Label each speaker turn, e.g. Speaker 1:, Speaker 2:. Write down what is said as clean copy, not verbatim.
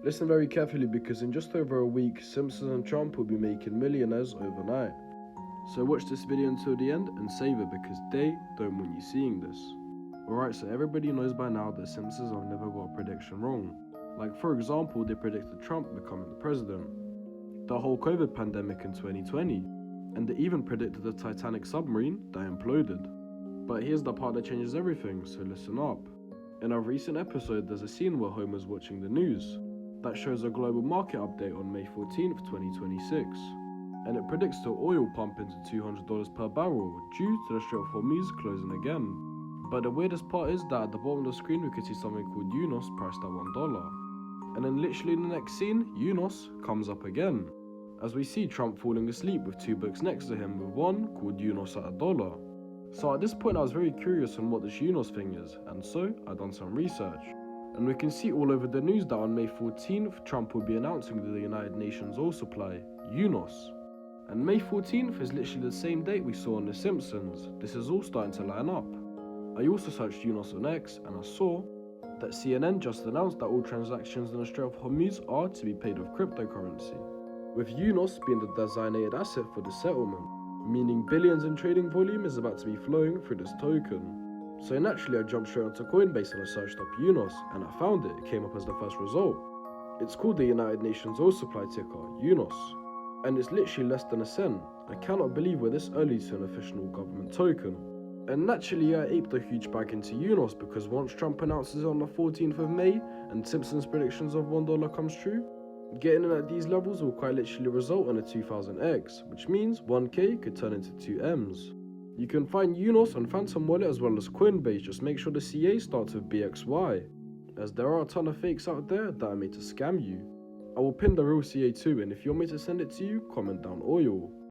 Speaker 1: Listen very carefully because in just over a week, Simpsons and Trump will be making millionaires overnight. So watch this video until the end and save it because they don't want you seeing this. Alright, so everybody knows by now that Simpsons have never got a prediction wrong. Like for example, they predicted Trump becoming the president, the whole COVID pandemic in 2020, and they even predicted the Titanic submarine that imploded. But here's the part that changes everything, so listen up. In a recent episode, there's a scene where Homer's watching the news that shows a global market update on May 14th, 2026, and it predicts the oil pump into $200 per barrel due to the Strait of Hormuz closing again. But the weirdest part is that at the bottom of the screen we could see something called UNOS priced at $1. And then literally in the next scene, UNOS comes up again, as we see Trump falling asleep with two books next to him with one called UNOS at $1. So at this point I was very curious on what this UNOS thing is, and so I done some research. And we can see all over the news that on May 14th, Trump will be announcing the United Nations oil supply, UNOS. And May 14th is literally the same date we saw on The Simpsons. This is all starting to line up. I also searched UNOS on X and I saw that CNN just announced that all transactions in the Strait of Hormuz are to be paid with cryptocurrency, with UNOS being the designated asset for the settlement, meaning billions in trading volume is about to be flowing through this token. So naturally I jumped straight onto Coinbase and I searched up UNOS and I found it came up as the first result. It's called the United Nations oil supply ticker, UNOS, and it's literally less than a cent. I cannot believe we're this early to an official government token. And naturally I aped a huge bag into UNOS because once Trump announces it on the 14th of May and Simpsons' predictions of $1 comes true, getting in at these levels will quite literally result in a 2000x, which means 1k could turn into 2m's. You can find UNOS on Phantom Wallet as well as Coinbase, just make sure the CA starts with BXY, as there are a ton of fakes out there that are made to scam you. I will pin the real CA too, and if you want me to send it to you, comment down oil.